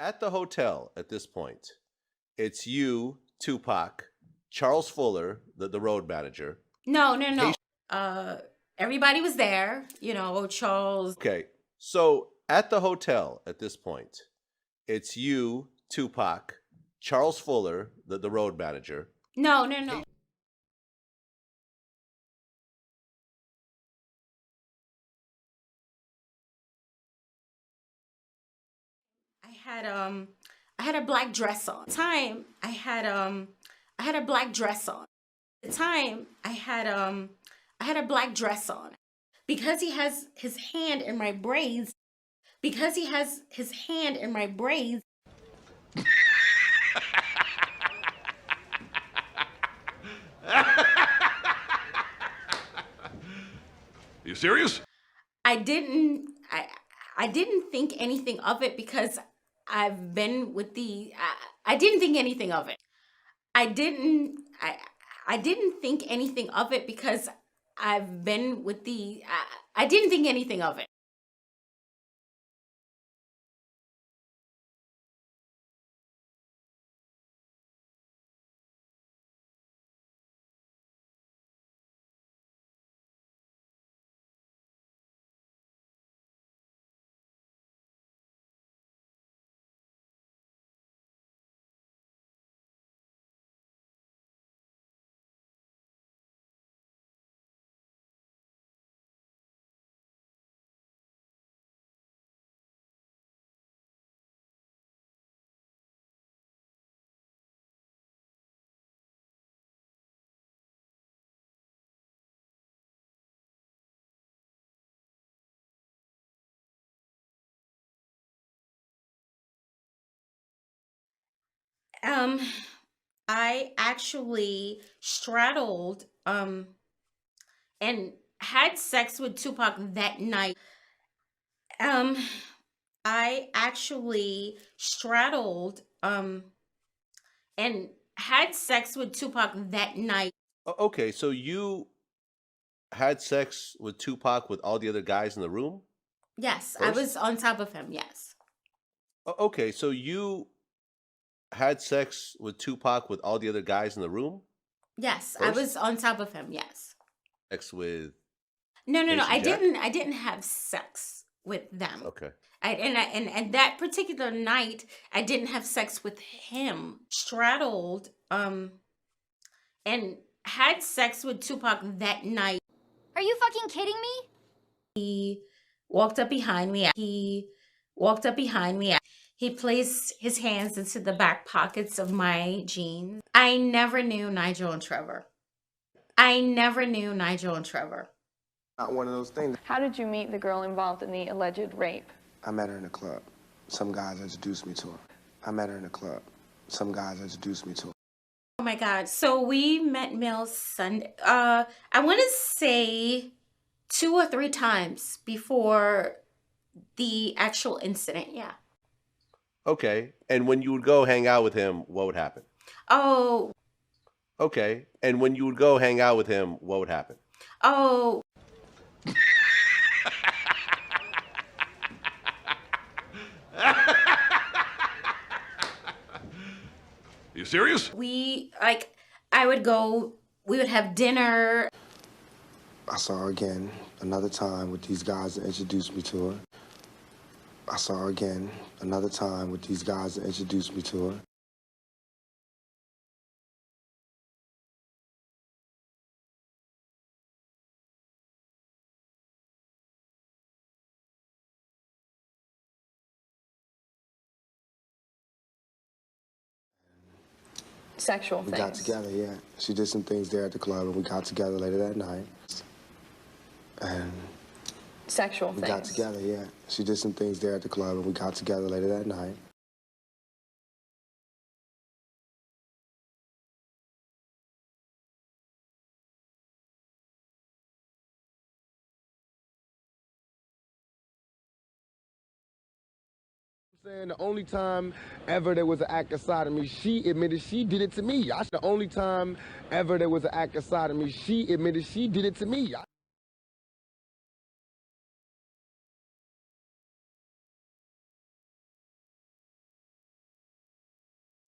at the hotel at this point, it's you, Tupac, Charles Fuller, the road manager. No. Everybody was there. Charles. Okay, so at the hotel at this point, it's you, Tupac, Charles Fuller, the road manager. No. I had a black dress on. I had a black dress on. At the time I had a black dress on. Because he has his hand in my braids. Because he has his hand in my braids. You serious? I didn't think anything of it because I've been with the I didn't think anything of it. I didn't think anything of it because I've been with the I didn't think anything of it. I actually straddled and had sex with Tupac that night. I actually straddled and had sex with Tupac that night. Okay, so you had sex with Tupac with all the other guys in the room? Yes, I was on top of him. Yes. Okay, so you had sex with Tupac with all the other guys in the room? Yes, I was on top of him. Yes. Sex with No. Jason I Jack? didn't have sex with them. Okay. And that particular night, I didn't have sex with him. Straddled and had sex with Tupac that night. Are you fucking kidding me? He walked up behind me. He placed his hands into the back pockets of my jeans. I never knew Nigel and Trevor. Not one of those things. How did you meet the girl involved in the alleged rape? I met her in a club. Some guys introduced me to her. Oh my God. So we met Mills Sunday. I want to say 2 or 3 times before the actual incident. Yeah. Okay, and when you would go hang out with him, what would happen? Oh. Okay, and when you would go hang out with him, what would happen? Oh. You serious? We would have dinner. I saw her again another time with these guys that introduced me to her. Sexual We things. got together, yeah. She did some things there at the club, and we got together later that night. And Sexual we things. got together, yeah. She did some things there at the club, and we got together later that night. Saying the only time ever there was an act of sodomy, she admitted she did it to me. The only time ever there was an act of sodomy, she admitted she did it to me.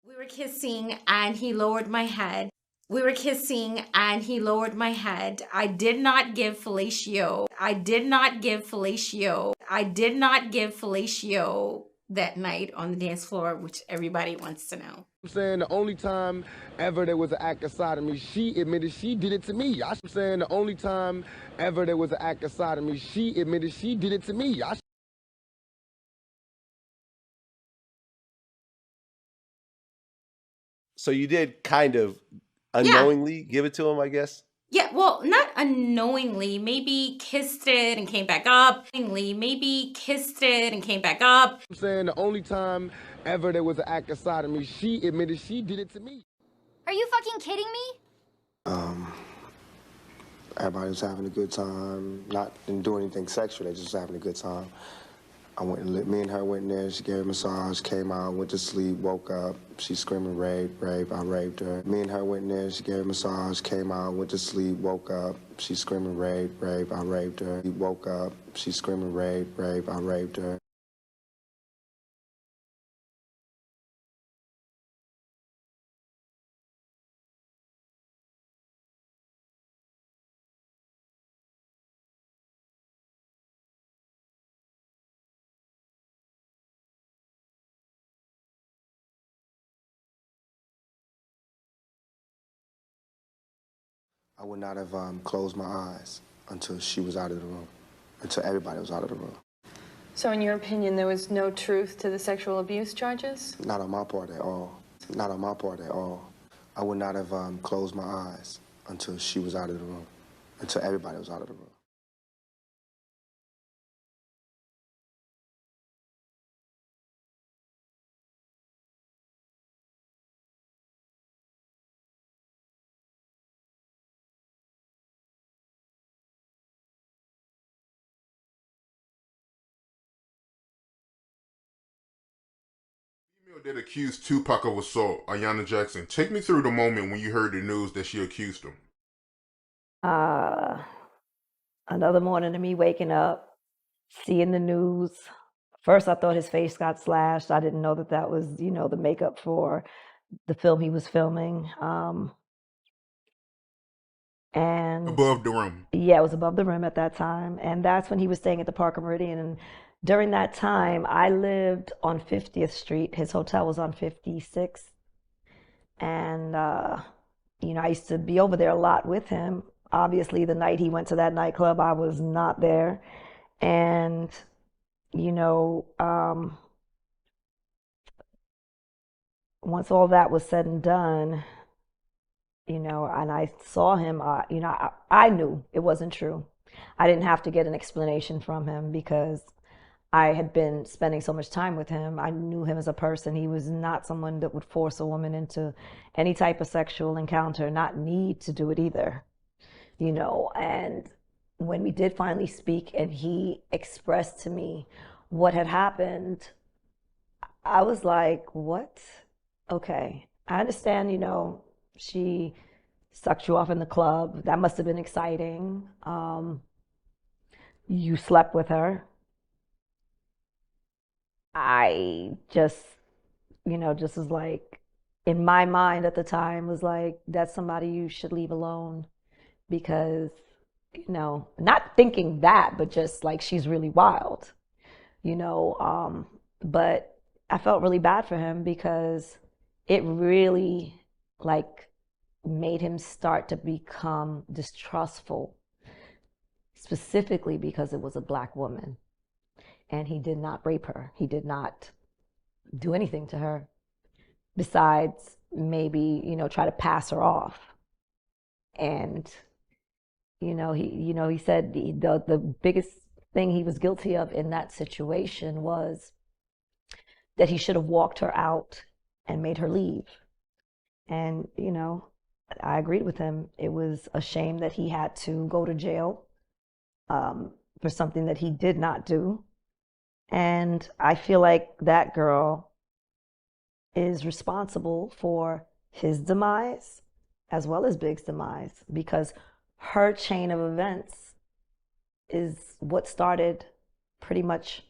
We were kissing and he lowered my head. We were kissing and he lowered my head. I did not give fellatio. I did not give fellatio. I did not give fellatio that night on the dance floor, which everybody wants to know. I'm saying the only time ever there was an act of sodomy, she admitted she did it to me. I'm saying the only time ever there was an act of sodomy, she admitted she did it to me. So you did kind of unknowingly give it to him, I guess? Yeah, well, not unknowingly. Maybe kissed it and came back up. Maybe kissed it and came back up. I'm saying the only time ever there was an act of sodomy, she admitted she did it to me. Are you fucking kidding me? Everybody was having a good time. Didn't do anything sexual, they just having a good time. Me and her went in there, she gave her a massage, came out, went to sleep, woke up. She's screaming rape, rape, I raped her. Me and her went in there, she gave her a massage, came out, went to sleep, woke up. She's screaming rape, rape, I raped her. He woke up, she's screaming rape, rape, I raped her. I would not have closed my eyes until she was out of the room, until everybody was out of the room. So in your opinion, there was no truth to the sexual abuse charges? Not on my part at all. Not on my part at all. I would not have closed my eyes until she was out of the room, until everybody was out of the room. Female that accused Tupac of assault, Ayanna Jackson. Take me through the moment when you heard the news that she accused him. Another morning of me waking up, seeing the news. First, I thought his face got slashed. I didn't know that that was, the makeup for the film he was filming. And Above the rim. yeah, it was above the rim at that time. And that's when he was staying at the Parker Meridian. And during that time, I lived on 50th Street. His hotel was on 56th. And, I used to be over there a lot with him. Obviously, the night he went to that nightclub, I was not there. And, once all that was said and done, and I saw him, I knew it wasn't true. I didn't have to get an explanation from him because I had been spending so much time with him. I knew him as a person. He was not someone that would force a woman into any type of sexual encounter, not need to do it either, and when we did finally speak and he expressed to me what had happened, I was like, what? Okay, I understand, she sucked you off in the club. That must have been exciting. You slept with her. I just, just was like, in my mind at the time was like, that's somebody you should leave alone because, not thinking that, but just like she's really wild, but I felt really bad for him because it really like made him start to become distrustful, specifically because it was a Black woman and he did not rape her. He did not do anything to her besides maybe, try to pass her off. And, he said the biggest thing he was guilty of in that situation was that he should have walked her out and made her leave. And, I agreed with him. It was a shame that he had to go to jail for something that he did not do. And I feel like that girl is responsible for his demise as well as Big's demise because her chain of events is what started pretty much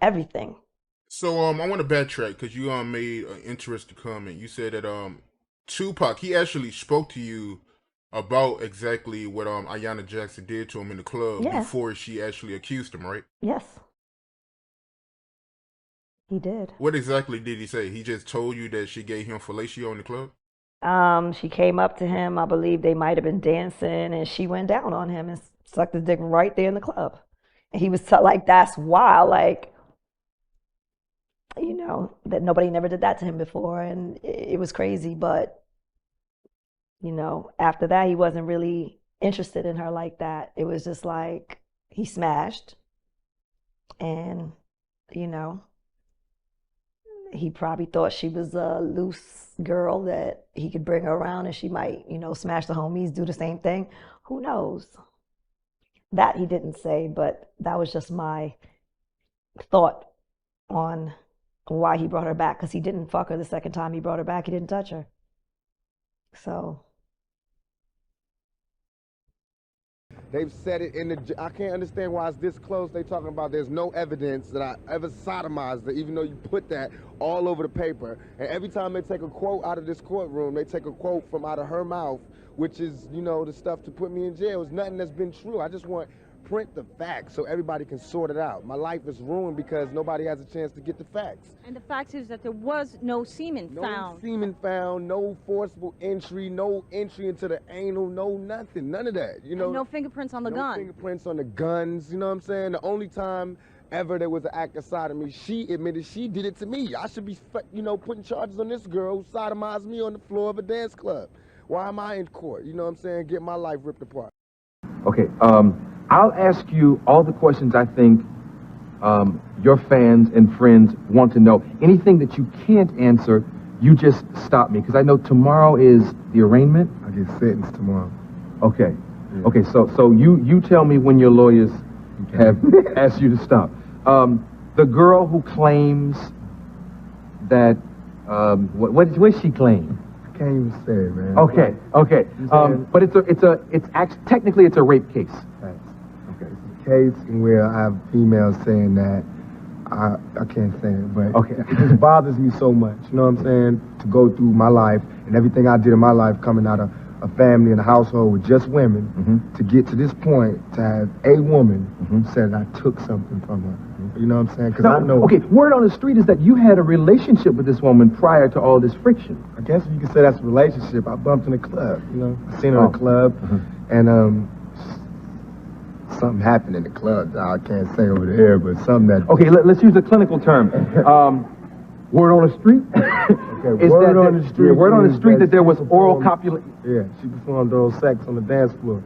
everything. So I want to backtrack because you made an interesting comment. You said that Tupac, he actually spoke to you about exactly what Ayanna Jackson did to him in the club Yes. before she actually accused him, right? Yes, he did. What exactly did he say? He just told you that she gave him fellatio in the club? She came up to him. I believe they might have been dancing, and she went down on him and sucked his dick right there in the club. And he was like, "That's wild!" Like, you know, that nobody never did that to him before, and it was crazy. But you know, after that, he wasn't really interested in her like that. It was just like he smashed, and you know, he probably thought she was a loose girl that he could bring her around and she might, you know, smash the homies, do the same thing. Who knows? That he didn't say, but that was just my thought on why he brought her back, because he didn't fuck her the second time he brought her back. He didn't touch her. So They've said it in the. I can't understand why it's this close. They talking about there's no evidence that I ever sodomized her, even though you put that all over the paper. And every time they take a quote out of this courtroom, they take a quote from out of her mouth, which is, you know, the stuff to put me in jail. It's nothing that's been true. I just want print the facts so everybody can sort it out. My life is ruined because nobody has a chance to get the facts. And the fact is that there was no semen found. No semen found, no forcible entry, no entry into the anal, no nothing, none of that. You know, And no fingerprints on the no gun. fingerprints on the guns, you know what I'm saying? The only time ever there was an act of sodomy, she admitted she did it to me. I should be, you know, putting charges on this girl who sodomized me on the floor of a dance club. Why am I in court? You know what I'm saying? Get my life ripped apart. Okay, I'll ask you all the questions I think your fans and friends want to know. Anything that you can't answer, you just stop me, because I know tomorrow is the arraignment. I get sentenced tomorrow. Okay, yeah. Okay. So you tell me when your lawyers have asked you to stop. The girl who claims that what does she claim? I can't even say it, man. Okay. But technically it's a rape case. Right. Okay. It's a case where I have females saying that I can't say it, but okay. It just bothers me so much. You know what I'm saying? To go through my life and everything I did in my life, coming out of a family and a household with just women, to get to this point, to have a woman say that I took something from her. You know what I'm saying? Because I know. Okay, word on the street is that you had a relationship with this woman prior to all this friction. I guess you could say that's a relationship. I bumped in a club, you know. I seen her in a club, and something happened in the club. I can't say over the air, but something that. Okay, let's use a clinical term. Word on the street. Okay, word on the street. Yeah, word on the street that there was oral copulation. Yeah, she performed oral sex on the dance floor.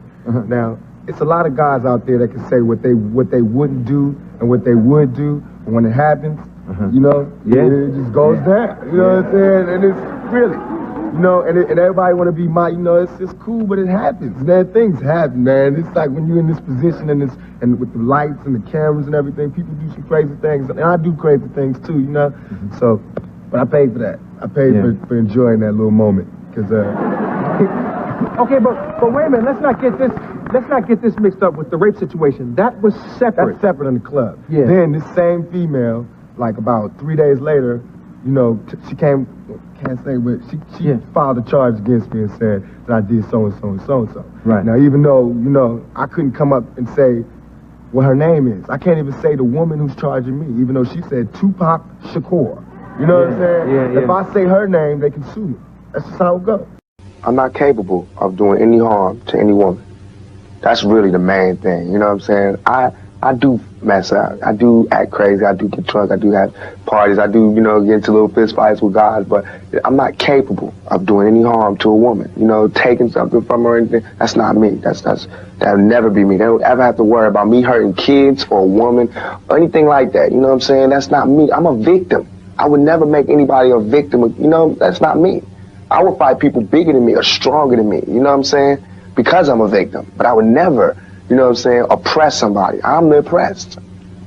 Now, it's a lot of guys out there that can say what they wouldn't do and what they would do, and when it happens, you know, it just goes down. You know what I'm saying? And it's really, you know, and everybody want to be my, you know, it's cool, but it happens, man. Things happen, man. It's like when you're in this position and with the lights and the cameras and everything, people do some crazy things, and I do crazy things too, you know. So, but I paid for that. I paid for enjoying that little moment, because. Okay, but wait a minute. Let's not get this mixed up with the rape situation. That was separate. That's separate in the club. Yeah. Then this same female, like about 3 days later, you know, she came. Can't say, but she filed a charge against me and said that I did so and so and so and so. Right. Now, even though, you know, I couldn't come up and say what her name is. I can't even say the woman who's charging me, even though she said Tupac Shakur. You know what I'm saying? Yeah. If I say her name, they can sue me. That's just how it goes. I'm not capable of doing any harm to any woman. That's really the main thing. You know what I'm saying? I do mess out. I do act crazy. I do get drunk. I do have parties. I do, you know, get into little fist fights with guys, but I'm not capable of doing any harm to a woman. You know, taking something from her or anything. That's not me. That'll never be me. They don't ever have to worry about me hurting kids or a woman or anything like that. You know what I'm saying? That's not me. I'm a victim. I would never make anybody a victim. You know, that's not me. I would fight people bigger than me or stronger than me. You know what I'm saying? Because I'm a victim. But I would never, you know what I'm saying, oppress somebody. I'm the oppressed.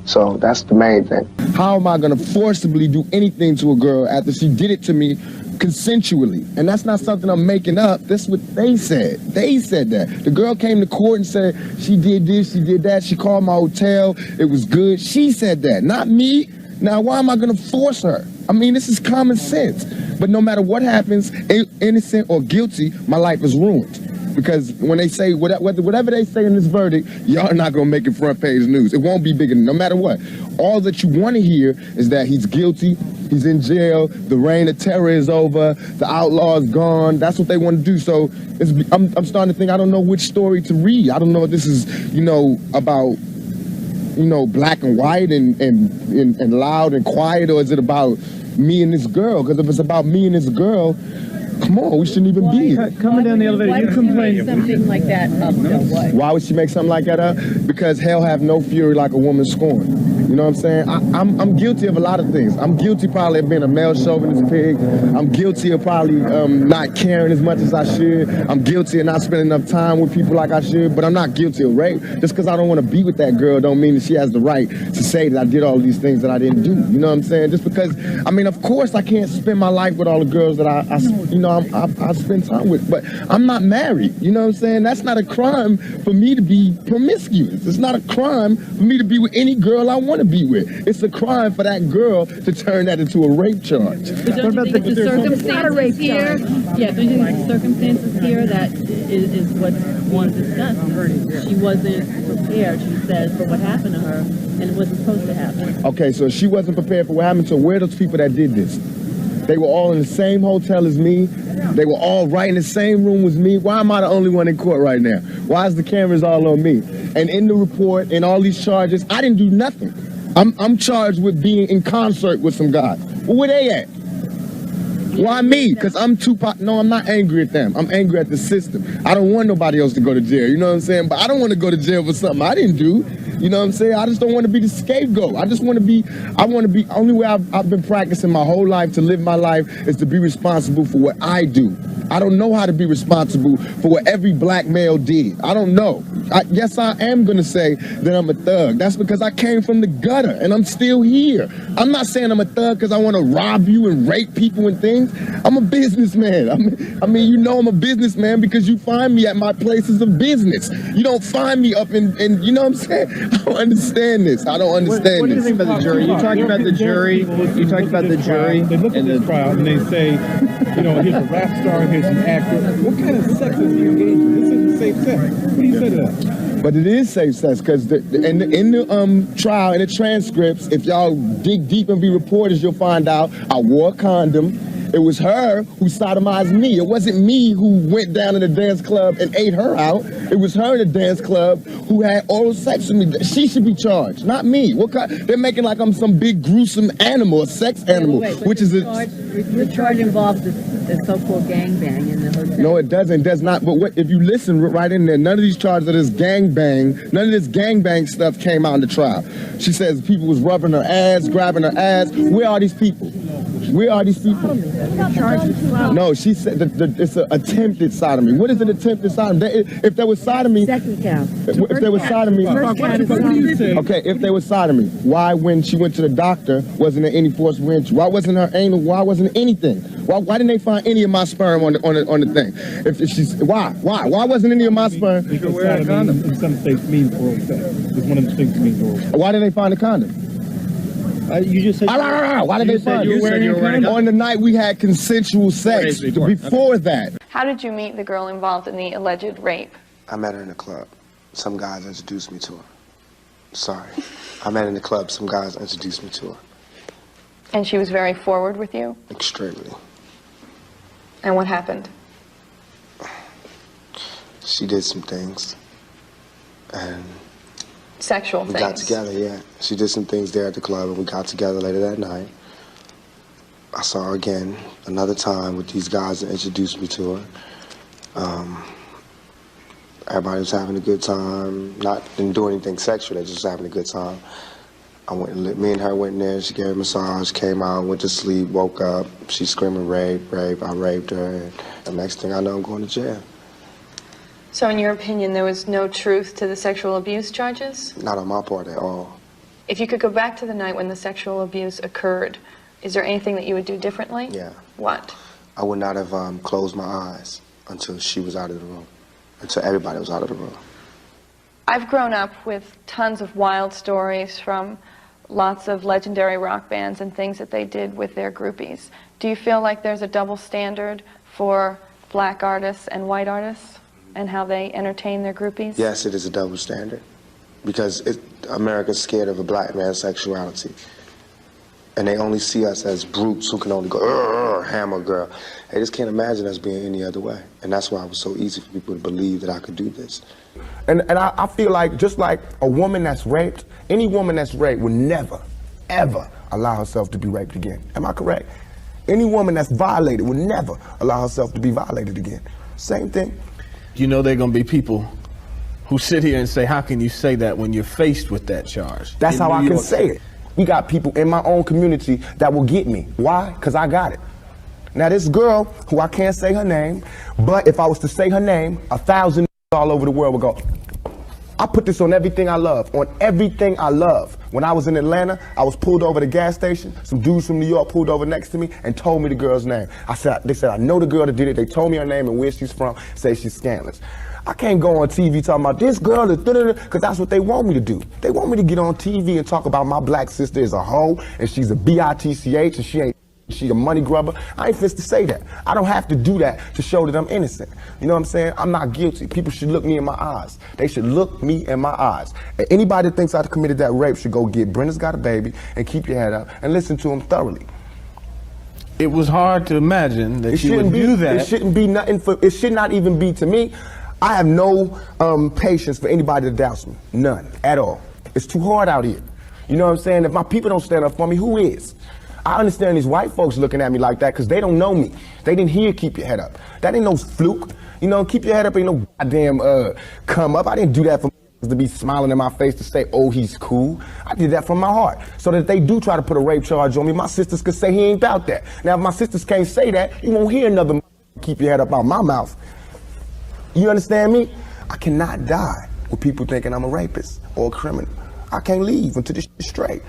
So that's the main thing. How am I going to forcibly do anything to a girl after she did it to me consensually? And that's not something I'm making up. That's what they said. They said that. The girl came to court and said she did this, she did that. She called my hotel. It was good. She said that, not me. Now, why am I going to force her? I mean, this is common sense. But no matter what happens, innocent or guilty, my life is ruined. Because when they say, whatever they say in this verdict, y'all are not going to make it front page news. It won't be big enough, no matter what. All that you want to hear is that he's guilty, he's in jail, the reign of terror is over, the outlaw is gone. That's what they want to do. So I'm starting to think, I don't know which story to read. I don't know if this is, about, black and white and loud and quiet, or is it about me and this girl? Because if it's about me and this girl, come on, we shouldn't even be here. Coming down the elevator, you complain. Something like that up, what? Why would she make something like that up? Because hell have no fury like a woman scorned. You know what I'm saying? I'm guilty of a lot of things. I'm guilty probably of being a male chauvinist pig. I'm guilty of probably not caring as much as I should. I'm guilty of not spending enough time with people like I should. But I'm not guilty of rape. Just because I don't want to be with that girl don't mean that she has the right to say that I did all these things that I didn't do. You know what I'm saying? Just because, of course I can't spend my life with all the girls that I spend time with. But I'm not married. You know what I'm saying? That's not a crime for me to be promiscuous. It's not a crime for me to be with any girl I want to be with. It's a crime for that girl to turn that into a rape charge. But don't you think the circumstances here? Yeah, don't you think the circumstances here that is what one discussed? She wasn't prepared, she says, for what happened to her, and it wasn't supposed to happen. Okay, so she wasn't prepared for what happened to her. Where are those people that did this? They were all in the same hotel as me. They were all right in the same room as me. Why am I the only one in court right now? Why is the cameras all on me? And in the report and all these charges, I didn't do nothing. I'm charged with being in concert with some guys. Well, where they at? Why me? Because I'm Tupac. No, I'm not angry at them. I'm angry at the system. I don't want nobody else to go to jail. You know what I'm saying? But I don't want to go to jail for something I didn't do. You know what I'm saying? I just don't want to be the scapegoat. I want to be, only way I've been practicing my whole life to live my life is to be responsible for what I do. I don't know how to be responsible for what every black male did. I don't know. Yes, I am going to say that I'm a thug. That's because I came from the gutter and I'm still here. I'm not saying I'm a thug because I want to rob you and rape people and things. I'm a businessman. I'm a businessman because you find me at my places of business. You don't find me up in you know what I'm saying? I don't understand this. I don't understand what do you this. think about the jury? You talked about the jury. You talked about the jury. They look at this trial and they say, here's a rap star, here's an actor. What kind of sex is he engaged in? This isn't safe sex. What do you say to that? But it is safe sex because in the trial, in the transcripts, if y'all dig deep and be reporters, you'll find out I wore a condom. It was her who sodomized me. It wasn't me who went down in the dance club and ate her out. It was her in the dance club who had oral sex with me. She should be charged, not me. What kind? They're making like I'm some big gruesome animal, a sex animal, which is the charge involves the so-called gangbang in the hotel. No, it doesn't. It does not. But if you listen right in there, none of these charges of this gangbang, none of this gangbang stuff came out in the trial. She says people was rubbing her ass, grabbing her ass. Where are these people? Where are these people? No, she said it's an attempted sodomy. What is an attempted sodomy? If there was sodomy, second count. If there was sodomy, okay. If there was sodomy, why when she went to the doctor wasn't there any forcible entry? Why wasn't her anal? Why wasn't anything? Why didn't they find any of my sperm on the thing? If she's why wasn't any of my sperm? Because wearing a condom in some states means oral sex. It's one of the things that means oral sex. Why didn't they find a condom? You just said. Why did they find it? On the night we had consensual sex. Before that. How did you meet the girl involved in the alleged rape? I met her in a club. Some guys introduced me to her. Sorry. I met her in the club. Some guys introduced me to her. And she was very forward with you? Extremely. And what happened? She did some things. And sexual things? We got together, yeah. She did some things there at the club, and we got together later that night. I saw her again another time with these guys that introduced me to her. Everybody was having a good time. Didn't do anything sexual, they just having a good time. Me and her went in there, she gave her a massage, came out, went to sleep, woke up. She's screaming rape, rape. I raped her, and the next thing I know, I'm going to jail. So in your opinion, there was no truth to the sexual abuse charges? Not on my part at all. If you could go back to the night when the sexual abuse occurred, is there anything that you would do differently? Yeah. What? I would not have closed my eyes until she was out of the room, until everybody was out of the room. I've grown up with tons of wild stories from lots of legendary rock bands and things that they did with their groupies. Do you feel like there's a double standard for black artists and white artists and how they entertain their groupies? Yes, it is a double standard because America's scared of a black man's sexuality. And they only see us as brutes who can only go, hammer girl. They just can't imagine us being any other way. And that's why it was so easy for people to believe that I could do this. And I feel like just like a woman that's raped, any woman that's raped would never, ever allow herself to be raped again. Am I correct? Any woman that's violated would never allow herself to be violated again. Same thing. You know there are going to be people who sit here and say, how can you say that when you're faced with that charge? That's how I can say it. We got people in my own community that will get me. Why? Because I got it. Now this girl, who I can't say her name, but if I was to say her name, 1,000 all over the world would go, I put this on everything I love, on everything I love. When I was in Atlanta, I was pulled over at a gas station. Some dudes from New York pulled over next to me and told me the girl's name. They said, I know the girl that did it. They told me her name and where she's from, say she's scandalous. I can't go on TV talking about this girl, because that's what they want me to do. They want me to get on TV and talk about my black sister as a hoe, and she's a bitch, and she's a money grubber. I ain't fit to say that. I don't have to do that to show that I'm innocent. You know what I'm saying? I'm not guilty. People should look me in my eyes. They should look me in my eyes. And anybody that thinks I committed that rape should go get Brenda's Got a Baby and keep your head up and listen to him thoroughly. It was hard to imagine that you would do that. It shouldn't be nothing it should not even be to me. I have no patience for anybody that doubts me. None at all. It's too hard out here. You know what I'm saying? If my people don't stand up for me, who is? I understand these white folks looking at me like that because they don't know me. They didn't hear keep your head up. That ain't no fluke. You know, keep your head up ain't no goddamn come up. I didn't do that for to be smiling in my face to say, oh, he's cool. I did that from my heart. So that if they do try to put a rape charge on me, my sisters could say he ain't about that. Now, if my sisters can't say that, you won't hear another keep your head up out my mouth. You understand me? I cannot die with people thinking I'm a rapist or a criminal. I can't leave until this shit's straight.